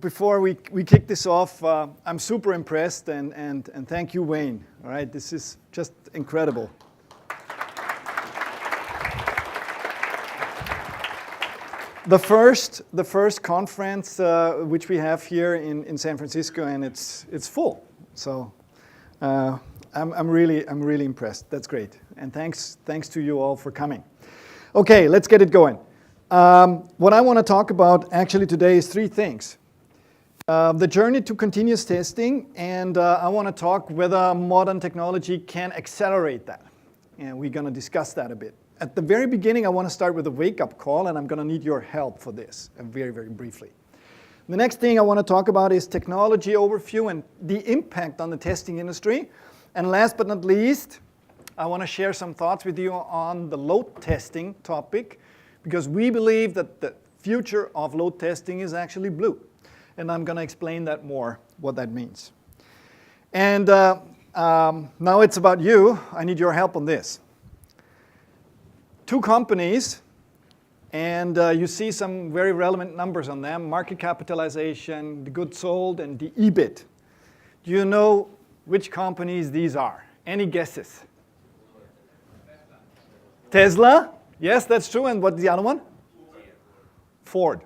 Before we kick this off, I'm super impressed and thank you, Wayne. All right, this is just incredible. The first conference which we have here in San Francisco, and it's full. So I'm really impressed. That's great, and thanks to you all for coming. Okay, let's get it going. What I want to talk about actually today is three things. The journey to continuous testing, and I want to talk whether modern technology can accelerate that. And we're going to discuss that a bit. At the very beginning, I want to start with a wake-up call, and I'm going to need your help for this, very briefly. The next thing I want to talk about is technology overview and the impact on the testing industry. And last but not least, I want to share some thoughts with you on the load testing topic, because we believe that the future of load testing is actually blue. And I'm going to explain that more, what that means. And now it's about you. I need your help on this. Two companies, and you see some very relevant numbers on them: market capitalization, the goods sold, and the EBIT. Do you know which companies these are? Any guesses? Tesla? Yes, that's true. And what's the other one? Ford.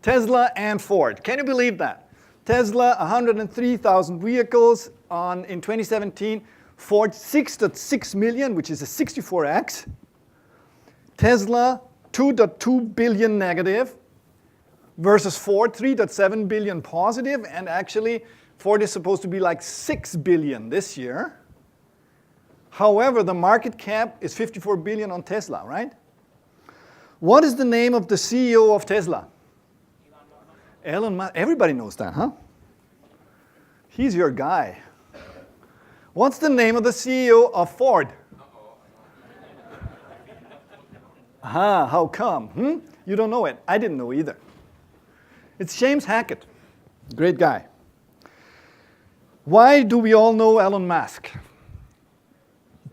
Tesla and Ford. Can you believe that? Tesla, 103,000 vehicles in 2017. Ford, 6.6 million, which is a 64x. Tesla, 2.2 billion negative, versus Ford, 3.7 billion positive. And actually, Ford is supposed to be like 6 billion this year. However, the market cap is 54 billion on Tesla, right? What is the name of the CEO of Tesla? Elon Musk. Everybody knows that, huh? He's your guy. What's the name of the CEO of Ford? How come? You don't know it. I didn't know either. It's James Hackett. Great guy. Why do we all know Elon Musk?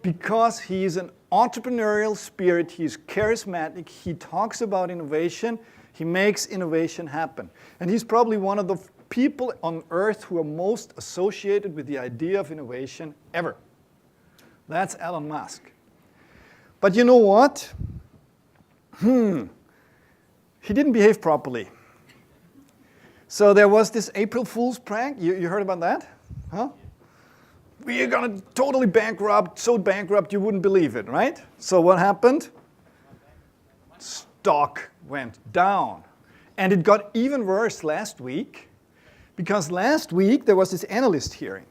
Because he's an entrepreneurial spirit. He's charismatic. He talks about innovation. He makes innovation happen. And he's probably one of the people on earth who are most associated with the idea of innovation ever. That's Elon Musk. But you know what? He didn't behave properly. So there was this April Fool's prank. You heard about that? Huh? We are going to totally bankrupt, so bankrupt you wouldn't believe it, right? So what happened? Stock went down. And it got even worse last week, because last week there was this analyst hearing.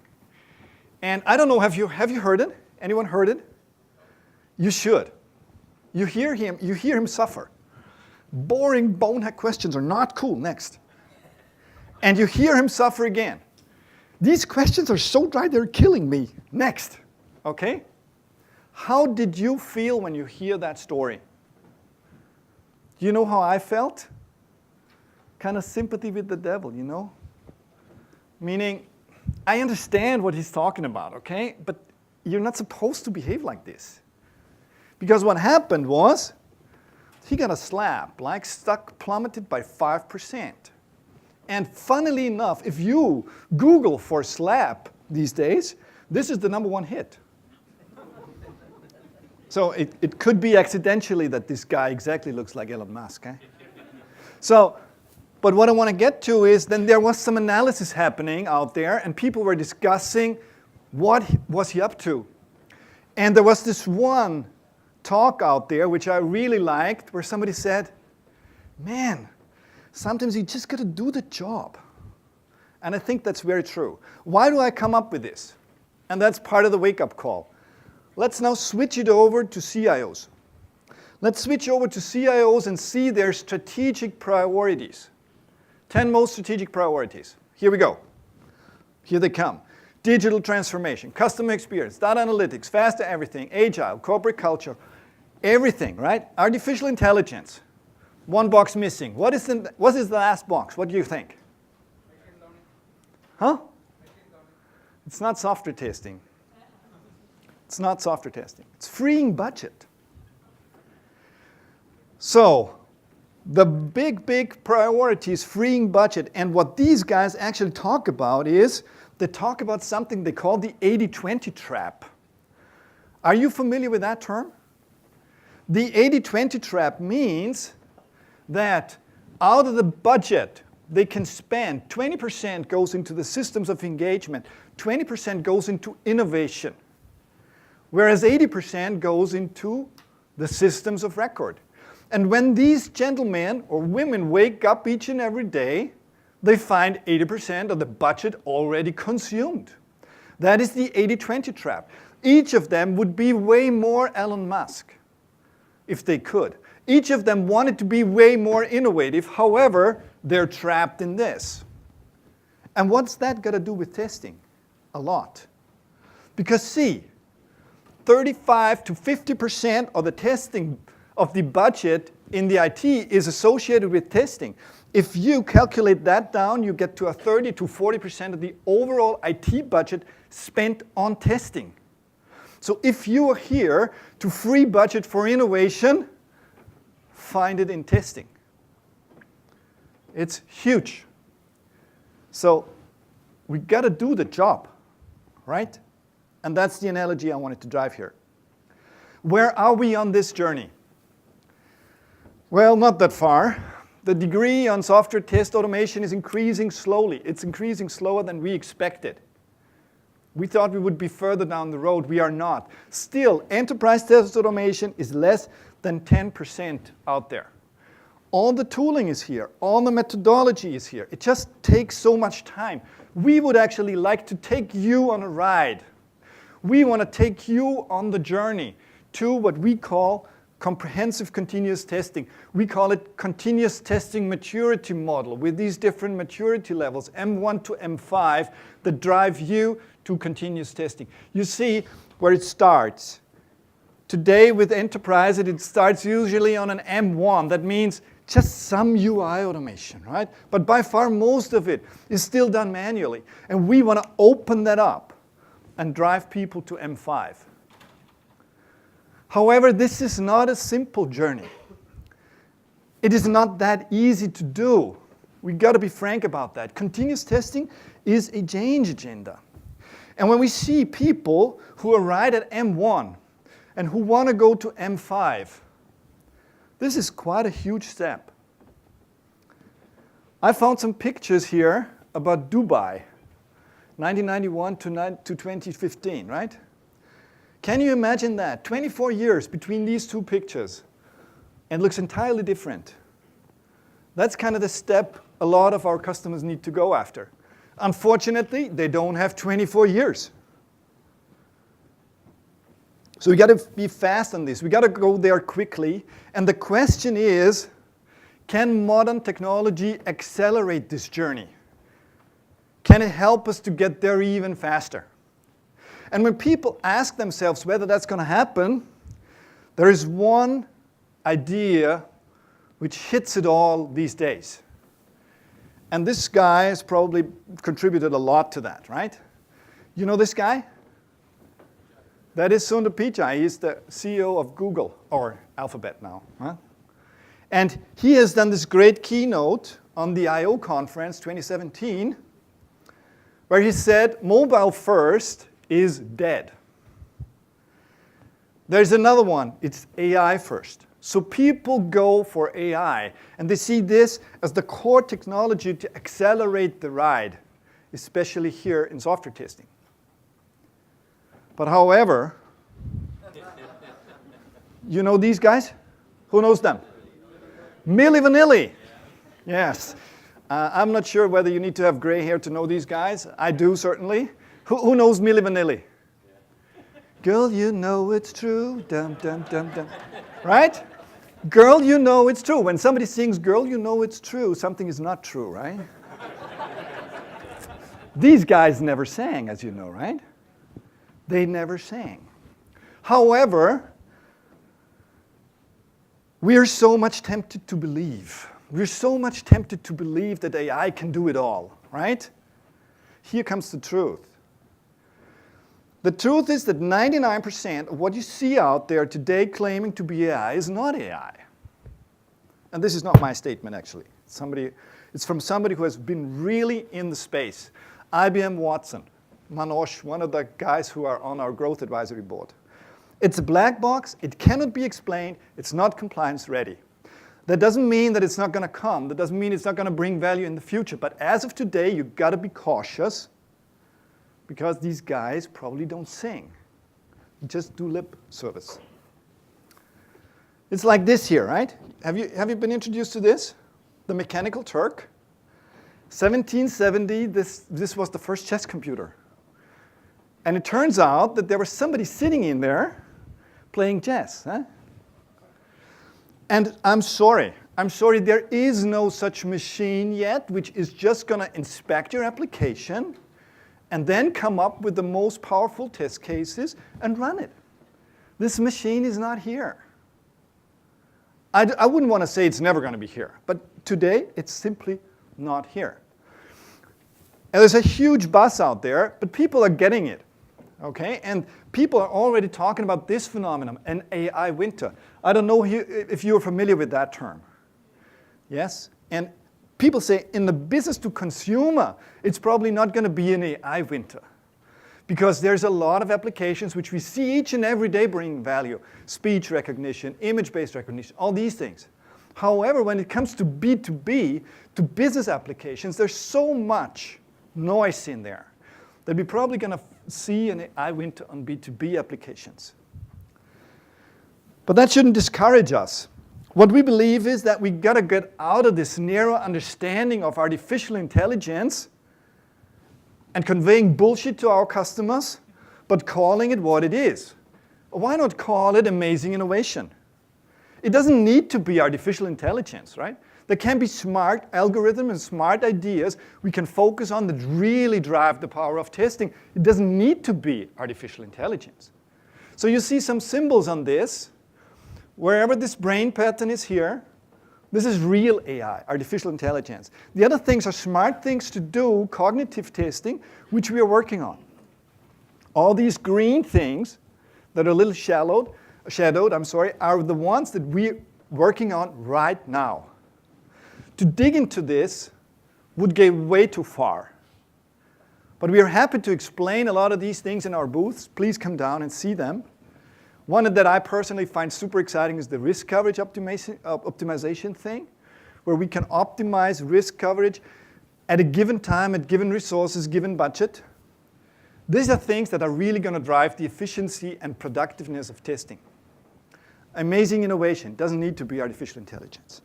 And I don't know, have you heard it? Anyone heard it? You should. You hear him suffer. Boring bonehead questions are not cool. Next. And you hear him suffer again. These questions are so dry, they're killing me. Next. Okay? How did you feel when you hear that story? Do you know how I felt? Kind of sympathy with the devil, you know? Meaning, I understand what he's talking about, okay? But you're not supposed to behave like this. Because what happened was, he got a slap, like stock plummeted by 5%. And funnily enough, if you Google for slap these days, this is the #1 hit. So it could be accidentally that this guy exactly looks like Elon Musk. Eh? But what I want to get to is then there was some analysis happening out there, and people were discussing what was he up to. And there was this one talk out there which I really liked, where somebody said, man, sometimes you just got to do the job. And I think that's very true. Why do I come up with this? And that's part of the wake-up call. Let's now switch it over to CIOs. Let's switch over to CIOs and see their strategic priorities. 10 most strategic priorities. Here we go. Here they come. Digital transformation, customer experience, data analytics, faster everything, agile, corporate culture, everything, right? Artificial intelligence. One box missing. What is the last box? What do you think? Huh? It's not software testing. It's not software testing. It's freeing budget. So The big priority is freeing budget. And what these guys actually talk about is, they talk about something they call the 80-20 trap. Are you familiar with that term? The 80-20 trap means that out of the budget they can spend, 20% goes into the systems of engagement, 20% goes into innovation, whereas 80% goes into the systems of record. And when these gentlemen or women wake up each and every day, they find 80% of the budget already consumed. That is the 80-20 trap. Each of them would be way more Elon Musk if they could. Each of them wanted to be way more innovative. However, they're trapped in this. And what's that got to do with testing? A lot. Because see, 35 to 50% of the testing of the budget in the IT is associated with testing. If you calculate that down, you get to a 30 to 40% of the overall IT budget spent on testing. So if you are here to free budget for innovation, find it in testing. It's huge. So we got to do the job, right? And that's the analogy I wanted to drive here. Where are we on this journey? Well, not that far. The degree on software test automation is increasing slowly. It's increasing slower than we expected. We thought we would be further down the road. We are not. Still, enterprise test automation is less than 10% out there. All the tooling is here. All the methodology is here. It just takes so much time. We would actually like to take you on a ride. We want to take you on the journey to what we call comprehensive continuous testing. We call it continuous testing maturity model with these different maturity levels, M1 to M5, that drive you to continuous testing. You see where it starts. Today with enterprise, it starts usually on an M1. That means just some UI automation, right? But by far most of it is still done manually. And we want to open that up and drive people to M5. However, this is not a simple journey. It is not that easy to do. We've got to be frank about that. Continuous testing is a change agenda. And when we see people who are right at M1 and who want to go to M5, this is quite a huge step. I found some pictures here about Dubai, 1991 to 2015, right? Can you imagine that? 24 years between these two pictures, and it looks entirely different. That's kind of the step a lot of our customers need to go after. Unfortunately, they don't have 24 years. So we got to be fast on this. We got to go there quickly. And the question is, can modern technology accelerate this journey? Can it help us to get there even faster? And when people ask themselves whether that's going to happen, there is one idea which hits it all these days. And this guy has probably contributed a lot to that, right? You know this guy? That is Sundar Pichai. He's the CEO of Google, or Alphabet now. Huh? And he has done this great keynote on the I/O conference 2017, where he said mobile first is dead. There's another one. It's AI first. So people go for AI, and they see this as the core technology to accelerate the ride, especially here in software testing. But however, you know these guys? Who knows them? Milli Vanilli. Yes. I'm not sure whether you need to have gray hair to know these guys. I do, certainly. Who knows Milli Vanilli? Girl, you know it's true. Dum, dum, dum, dum. Right? Girl, you know it's true. When somebody sings, girl, you know it's true, something is not true, right? These guys never sang, as you know, right? They never sang. However, we are so much tempted to believe. We're so much tempted to believe that AI can do it all, right? Here comes the truth. The truth is that 99% of what you see out there today claiming to be AI is not AI. and this is not my statement actually. It's from somebody who has been really in the space. IBM Watson, Manoj, one of the guys who are on our growth advisory board. It's a black box. It cannot be explained. It's not compliance ready. That doesn't mean that it's not going to come. That doesn't mean it's not going to bring value in the future. But as of today, you've got to be cautious because these guys probably don't sing. Just do lip service. It's like this here, right? Have you been introduced to this? The Mechanical Turk. 1770, this was the first chess computer. And it turns out that there was somebody sitting in there playing chess. Huh? And I'm sorry, there is no such machine yet which is just going to inspect your application and then come up with the most powerful test cases and run it. This machine is not here. I wouldn't want to say it's never going to be here, but today it's simply not here. And there's a huge buzz out there, but people are getting it. Okay, and people are already talking about this phenomenon, an AI winter. I don't know if you're familiar with that term. Yes? And people say in the business to consumer, it's probably not going to be an AI winter. Because there's a lot of applications which we see each and every day bring value. Speech recognition, image-based recognition, all these things. However, when it comes to B2B, to business applications, there's so much noise in there that we're probably going to see an AI winter on B2B applications. But that shouldn't discourage us. What we believe is that we got to get out of this narrow understanding of artificial intelligence and conveying bullshit to our customers, but calling it what it is. Why not call it amazing innovation? It doesn't need to be artificial intelligence, right? There can be smart algorithms and smart ideas we can focus on that really drive the power of testing. It doesn't need to be artificial intelligence. So you see some symbols on this. Wherever this brain pattern is here, this is real AI, artificial intelligence. The other things are smart things to do, cognitive testing, which we are working on. All these green things that are a little shadowed, are the ones that we're working on right now. To dig into this would go way too far. But we are happy to explain a lot of these things in our booths. Please come down and see them. One that I personally find super exciting is the risk coverage optimization thing, where we can optimize risk coverage at a given time, at given resources, given budget. These are things that are really going to drive the efficiency and productiveness of testing. Amazing innovation doesn't need to be artificial intelligence.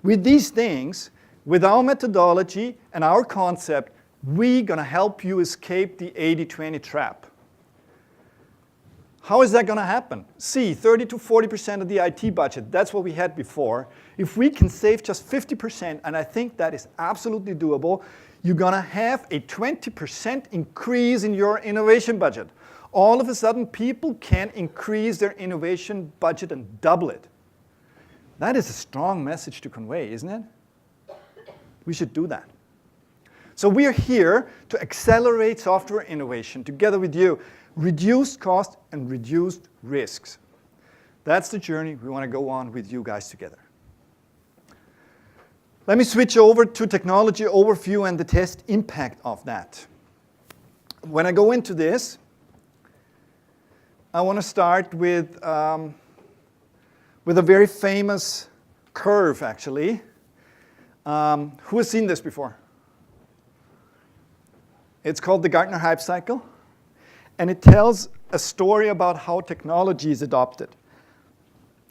With these things, with our methodology and our concept, we're going to help you escape the 80-20 trap. How is that going to happen? See, 30 to 40% of the IT budget, that's what we had before. If we can save just 50%, and I think that is absolutely doable, you're going to have a 20% increase in your innovation budget. All of a sudden, people can increase their innovation budget and double it. That is a strong message to convey, isn't it? We should do that. So we are here to accelerate software innovation together with you. Reduced cost and reduced risks. That's the journey we want to go on with you guys together. Let me switch over to technology overview and the test impact of that. When I go into this, I want to start with a very famous curve, actually. Who has seen this before? It's called the Gartner hype cycle. And it tells a story about how technology is adopted.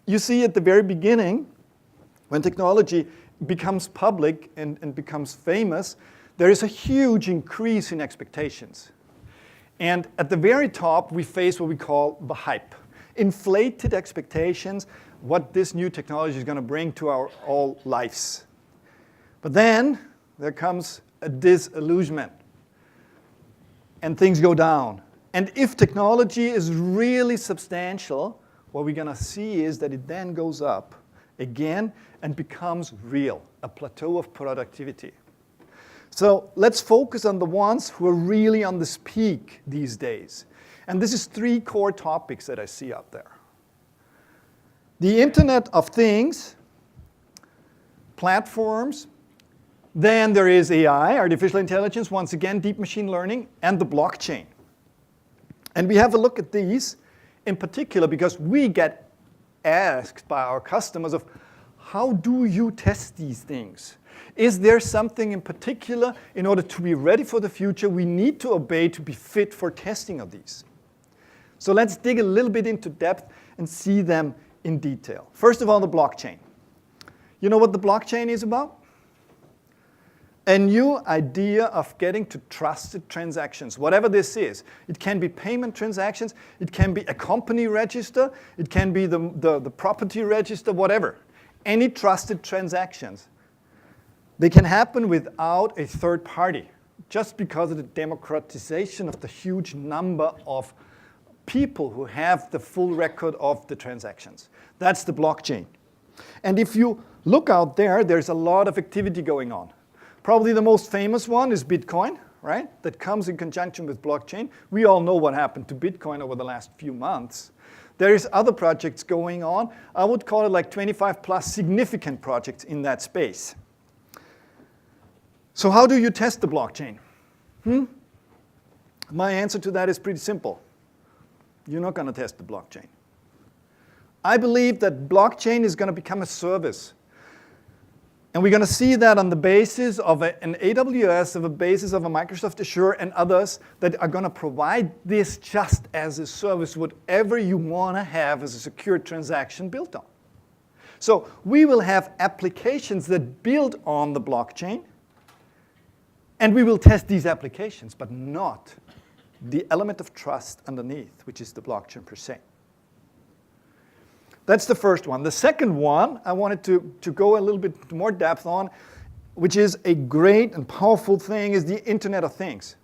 You see at the very beginning, when technology becomes public and becomes famous, there is a huge increase in expectations. And at the very top, we face what we call the hype. Inflated expectations, what this new technology is going to bring to our all lives. But then there comes a disillusionment. And things go down. And if technology is really substantial, what we're going to see is that it then goes up again and becomes real, a plateau of productivity. So let's focus on the ones who are really on this peak these days. And this is 3 core topics that I see out there. The Internet of Things, platforms. Then there is AI, artificial intelligence, once again, deep machine learning, and the blockchain. And we have a look at these in particular because we get asked by our customers of how do you test these things? Is there something in particular in order to be ready for the future we need to obey to be fit for testing of these? So let's dig a little bit into depth and see them in detail. First of all, the blockchain. You know what the blockchain is about? A new idea of getting to trusted transactions, whatever this is. It can be payment transactions, it can be a company register, it can be the property register, whatever. Any trusted transactions. They can happen without a third party, just because of the democratization of the huge number of people who have the full record of the transactions. That's the blockchain. And if you look out there, there's a lot of activity going on. Probably the most famous one is Bitcoin, right? That comes in conjunction with blockchain. We all know what happened to Bitcoin over the last few months. There is other projects going on. I would call it like 25 plus significant projects in that space. So how do you test the blockchain? My answer to that is pretty simple. You're not going to test the blockchain. I believe that blockchain is going to become a service. And we're going to see that on the basis of an AWS, of a basis of a Microsoft Azure and others that are going to provide this just as a service, whatever you want to have as a secure transaction built on. So we will have applications that build on the blockchain, and we will test these applications, but not the element of trust underneath, which is the blockchain per se. That's the first one. The second one I wanted to go a little bit more depth on, which is a great and powerful thing, is the Internet of Things,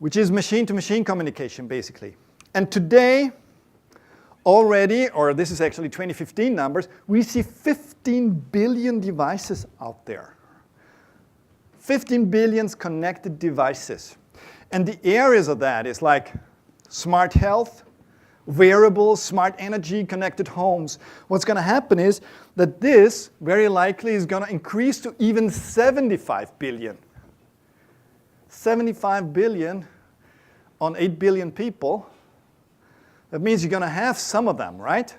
which is machine-to-machine communication, basically. And today, already, or this is actually 2015 numbers, we see 15 billion devices out there. 15 billion connected devices. And the areas of that is like smart health, wearables, smart energy, connected homes. What's going to happen is that this very likely is going to increase to even 75 billion. 75 billion on 8 billion people. That means you're going to have some of them, right?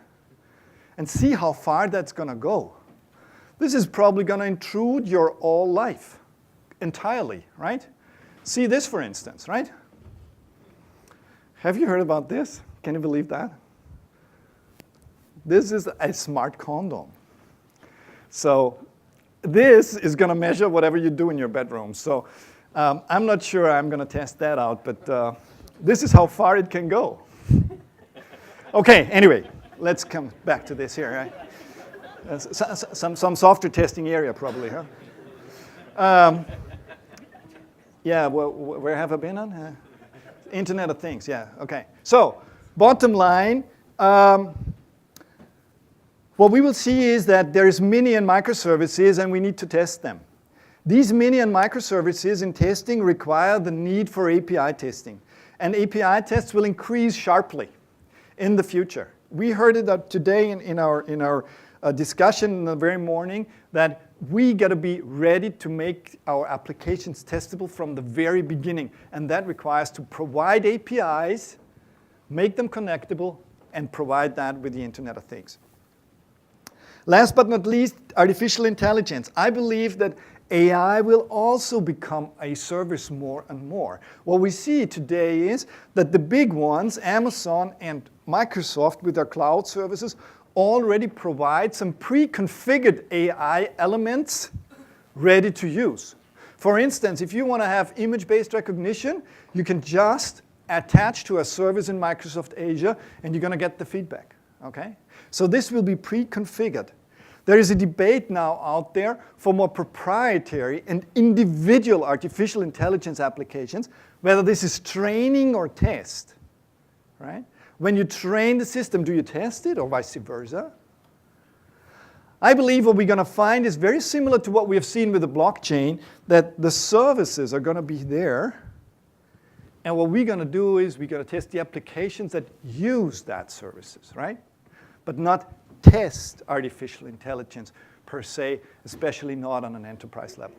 And see how far that's going to go. This is probably going to intrude your whole life entirely, right? See this, for instance, right? Have you heard about this? Can you believe that? This is a smart condom. So this is going to measure whatever you do in your bedroom. So I'm not sure I'm going to test that out, but this is how far it can go. Okay, anyway, let's come back to this here. Right? Some software testing area probably, huh? Yeah, well, where have I been on? Internet of Things, yeah, okay. So, bottom line, what we will see is that there is mini and microservices and we need to test them. These mini and microservices in testing require the need for API testing. And API tests will increase sharply in the future. We heard it today in our discussion in the very morning that we got to be ready to make our applications testable from the very beginning. And that requires to provide APIs, make them connectable, and provide that with the Internet of Things. Last but not least, artificial intelligence. I believe that AI will also become a service more and more. What we see today is that the big ones, Amazon and Microsoft with their cloud services, already provide some pre-configured AI elements ready to use. For instance, if you want to have image-based recognition, you can just attach to a service in Microsoft Azure and you're going to get the feedback. Okay? So this will be pre-configured. There is a debate now out there for more proprietary and individual artificial intelligence applications, whether this is training or test. Right? When you train the system, do you test it or vice versa? I believe what we're going to find is very similar to what we have seen with the blockchain, that the services are going to be there. And what we're going to do is we're going to test the applications that use that services, right? But not test artificial intelligence per se, especially not on an enterprise level.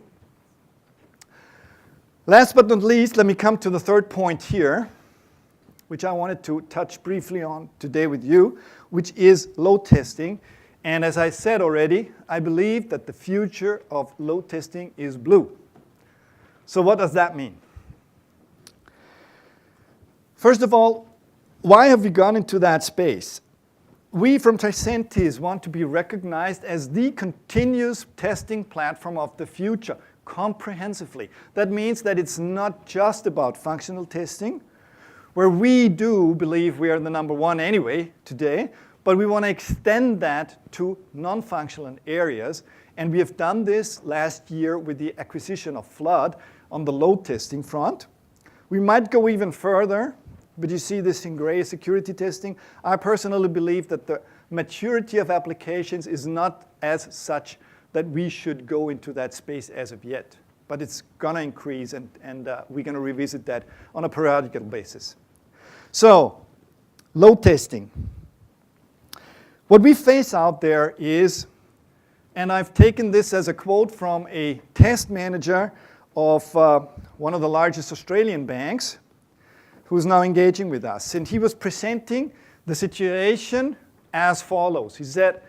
Last but not least, let me come to the third point here, which I wanted to touch briefly on today with you, which is load testing. And as I said already, I believe that the future of load testing is blue. So what does that mean? First of all, why have we gone into that space? We from Tricentis want to be recognized as the continuous testing platform of the future, comprehensively. That means that it's not just about functional testing, where we do believe we are the number one anyway today, but we want to extend that to non-functional areas. And we have done this last year with the acquisition of Flood on the load testing front. We might go even further, but you see this in gray, security testing. I personally believe that the maturity of applications is not as such that we should go into that space as of yet. But it's going to increase, and we're going to revisit that on a periodical basis. So, load testing. What we face out there is, and I've taken this as a quote from a test manager of one of the largest Australian banks, who's now engaging with us. And he was presenting the situation as follows. He said,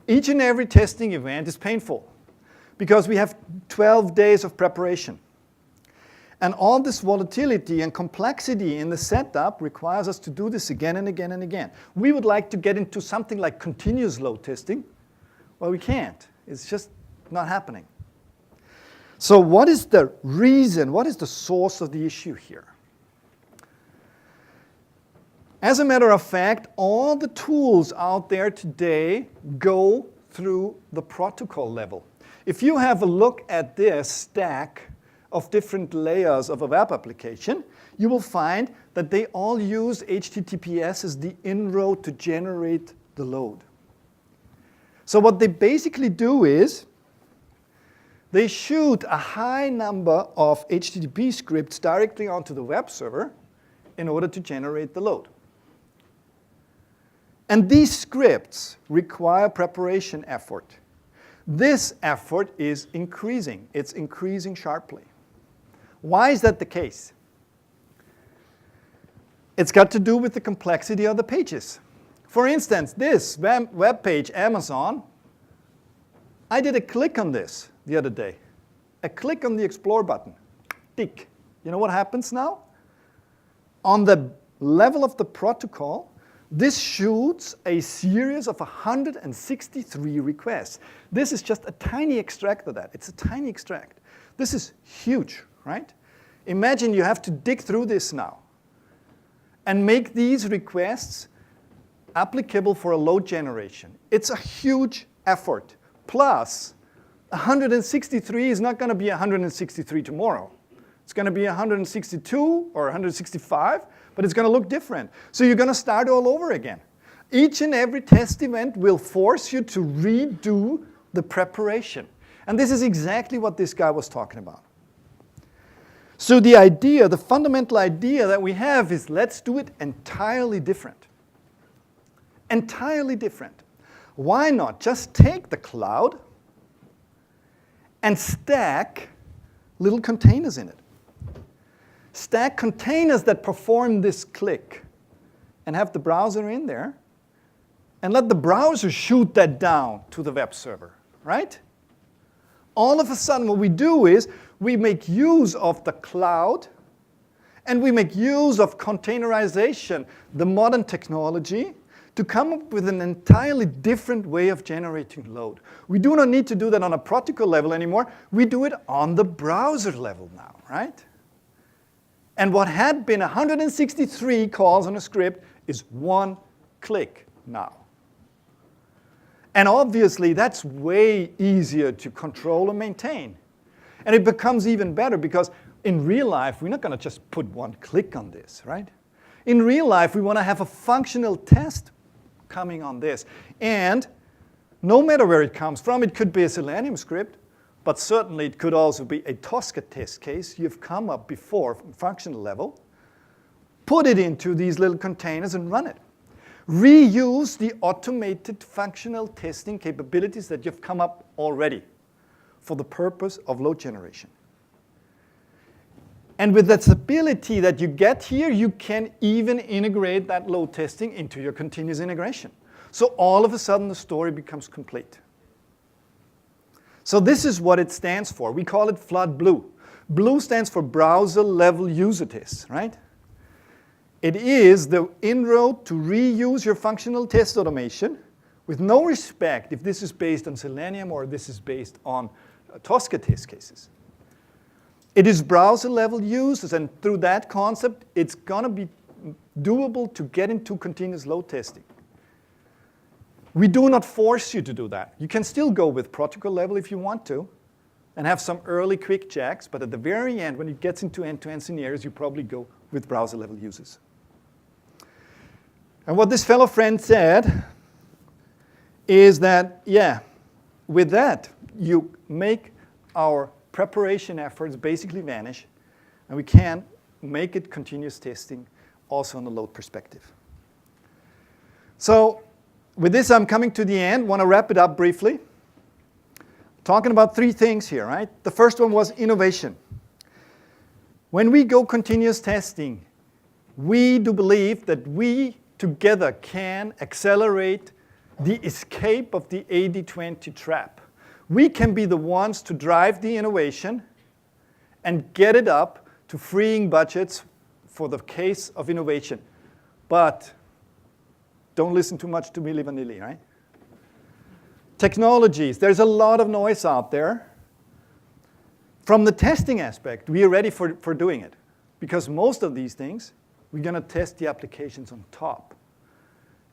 each and every testing event is painful because we have 12 days of preparation. And all this volatility and complexity in the setup requires us to do this again and again and again. We would like to get into something like continuous load testing. Well, we can't. It's just not happening. So what is the reason? What is the source of the issue here? As a matter of fact, all the tools out there today go through the protocol level. If you have a look at this stack of different layers of a web application, you will find that they all use HTTPS as the inroad to generate the load. So what they basically do is they shoot a high number of HTTP scripts directly onto the web server in order to generate the load. And these scripts require preparation effort. This effort is increasing. It's increasing sharply. Why is that the case? It's got to do with the complexity of the pages. For instance, this web page, Amazon, I did a click on this the other day. A click on the Explore button. Tick. You know what happens now? On the level of the protocol, this shoots a series of 163 requests. This is just a tiny extract of that. It's a tiny extract. This is huge, right? Imagine you have to dig through this now and make these requests applicable for a load generation. It's a huge effort. Plus, 163 is not going to be 163 tomorrow. It's going to be 162 or 165, but it's going to look different. So you're going to start all over again. Each and every test event will force you to redo the preparation. And this is exactly what this guy was talking about. So the idea, the fundamental idea that we have is let's do it entirely different. Entirely different. Why not just take the cloud and stack little containers in it? Stack containers that perform this click and have the browser in there and let the browser shoot that down to the web server, right? All of a sudden what we do is we make use of the cloud and we make use of containerization, the modern technology, to come up with an entirely different way of generating load. We do not need to do that on a protocol level anymore. We do it on the browser level now, right? And what had been 163 calls on a script is one click now. And obviously, that's way easier to control and maintain. And it becomes even better because in real life, we're not going to just put one click on this, right? In real life, we want to have a functional test coming on this. And no matter where it comes from, it could be a Selenium script, but certainly it could also be a Tosca test case you've come up before from functional level. Put it into these little containers and run it. Reuse the automated functional testing capabilities that you've come up already for the purpose of load generation. And with that ability that you get here, you can even integrate that load testing into your continuous integration. So all of a sudden, the story becomes complete. So this is what it stands for. We call it FLOOD Blue. Blue stands for browser level user tests, right? It is the inroad to reuse your functional test automation with no respect if this is based on Selenium or this is based on Tosca test cases. It is browser level users, and through that concept, it's gonna be doable to get into continuous load testing. We do not force you to do that. You can still go with protocol level if you want to, and have some early quick checks, but at the very end, when it gets into end-to-end scenarios, you probably go with browser level users. And what this fellow friend said is that, yeah, with that, you make our preparation efforts basically vanish, and we can make it continuous testing also on the load perspective. So with this, I'm coming to the end. Want to wrap it up briefly. Talking about three things here, right? The first one was innovation. When we go continuous testing, we do believe that we together can accelerate the escape of the 80-20 trap. We can be the ones to drive the innovation and get it up to freeing budgets for the case of innovation. But don't listen too much to Milli Vanilli, right? Technologies, there's a lot of noise out there. From the testing aspect, we are ready for doing it. Because most of these things, we're going to test the applications on top.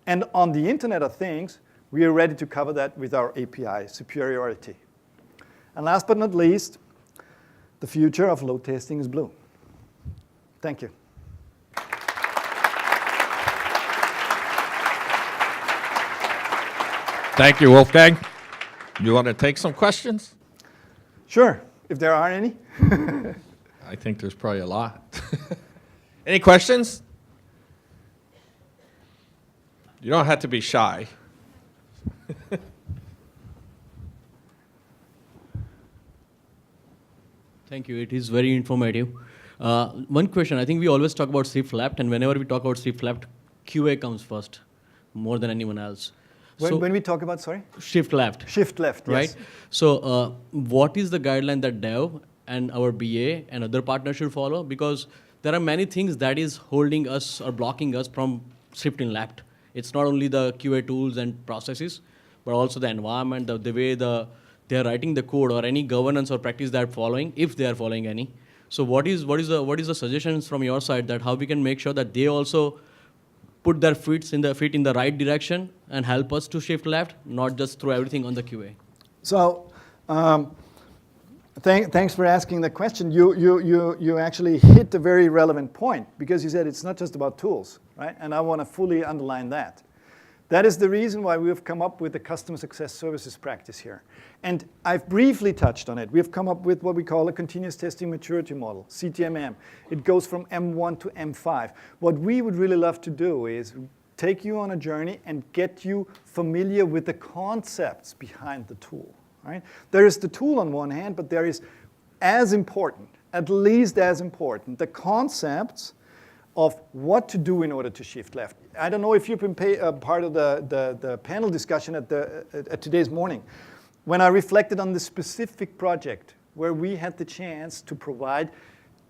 And on the Internet of Things, we are ready to cover that with our API superiority. And last but not least, the future of load testing is blue. Thank you. Thank you, Wolfgang. You want to take some questions? Sure, if there are any. I think there's probably a lot. Any questions? You don't have to be shy. Thank you. It is very informative. One question. I think we always talk about shift left, and whenever we talk about shift left, QA comes first, more than anyone else. When we talk about, sorry? Shift left. Shift left, yes. Right? So what is the guideline that Dev and our BA and other partners should follow? Because there are many things that is holding us or blocking us from shifting left. It's not only the QA tools and processes, but also the environment, the way they're writing the code or any governance or practice they're following, if they are following any. So what is the suggestions from your side that how we can make sure that they also put their feet in the right direction and help us to shift left, not just throw everything on the QA? So thanks for asking the question. You actually hit a very relevant point, because you said it's not just about tools, right? And I want to fully underline that. That is the reason why we've come up with the customer success services practice here. And I've briefly touched on it. We've come up with what we call a continuous testing maturity model, CTMM. It goes from M1 to M5. What we would really love to do is take you on a journey and get you familiar with the concepts behind the tool. Right? There is the tool on one hand, but there is as important, at least as important, the concepts of what to do in order to shift left. I don't know if you've been part of the panel discussion at today's morning, when I reflected on the specific project where we had the chance to provide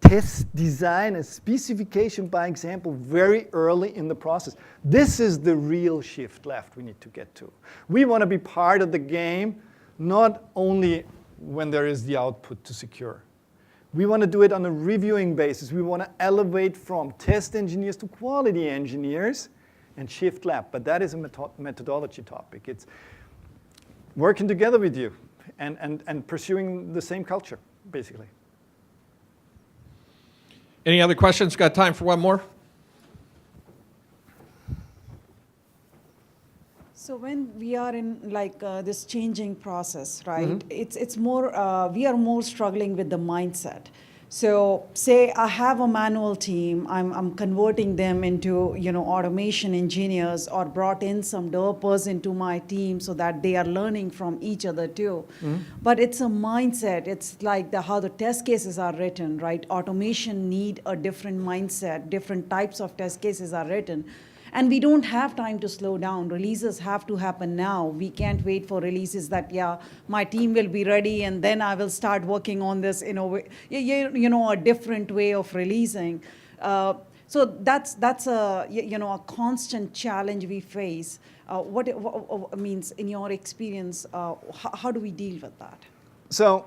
test design and specification by example very early in the process. This is the real shift left we need to get to. We want to be part of the game, not only when there is the output to secure. We want to do it on a reviewing basis. We want to elevate from test engineers to quality engineers and shift left. But that is a methodology topic. It's working together with you and pursuing the same culture, basically. Any other questions? Got time for one more? So when we are in this changing process, right? Mm-hmm. It's more we are more struggling with the mindset. So say I have a manual team, I'm converting them into, automation engineers, or brought in some developers into my team so that they are learning from each other too. But it's a mindset. It's like how the test cases are written, right? Automation need a different mindset, different types of test cases are written. And we don't have time to slow down. Releases have to happen now. We can't wait for releases that, my team will be ready and then I will start working on this in a different way of releasing. So that's a, a constant challenge we face. What means, in your experience, how do we deal with that? So,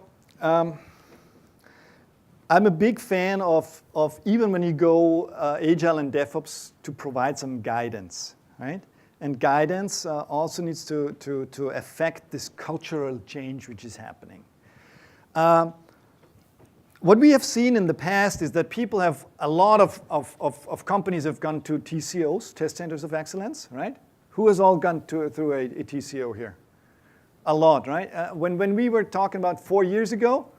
I'm a big fan of even when you go Agile and DevOps, to provide some guidance, right? And guidance also needs to affect this cultural change which is happening. What we have seen in the past is that people have, a lot of companies have gone to TCOs, Test Centers of Excellence, right? Who has all gone through a TCO here? A lot, right? When we were talking about 4 years ago,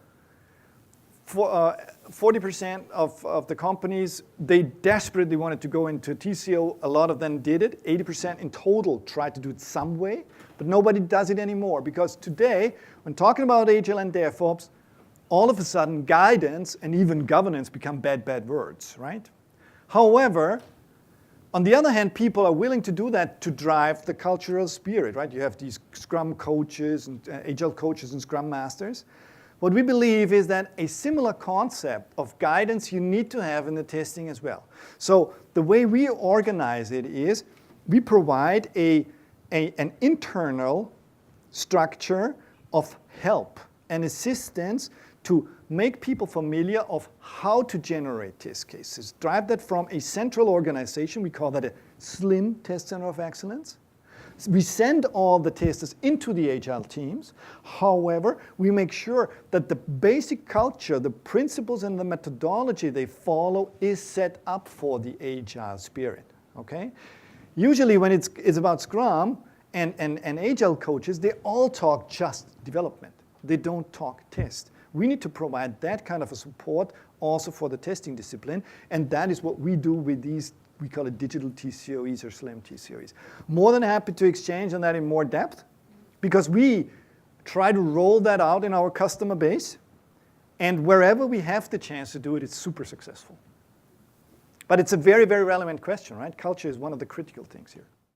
40% of the companies, they desperately wanted to go into TCO. A lot of them did it. 80% in total tried to do it some way, but nobody does it anymore, because today, when talking about Agile and DevOps, all of a sudden guidance and even governance become bad words, right? However, on the other hand, people are willing to do that to drive the cultural spirit, right? You have these Scrum coaches and Agile coaches and Scrum masters. What we believe is that a similar concept of guidance you need to have in the testing as well. So the way we organize it is we provide an internal structure of help and assistance to make people familiar of how to generate test cases. Drive that from a central organization. We call that a slim test center of excellence. We send all the testers into the Agile teams. However, we make sure that the basic culture, the principles and the methodology they follow is set up for the Agile spirit, okay? Usually when it's about Scrum and Agile coaches, they all talk just development. They don't talk test. We need to provide that kind of a support also for the testing discipline, and that is what we do with these, we call it digital TCOEs or slim TCOEs. More than happy to exchange on that in more depth, because we try to roll that out in our customer base, and wherever we have the chance to do it, it's super successful. But it's a very, very relevant question, right? Culture is one of the critical things here.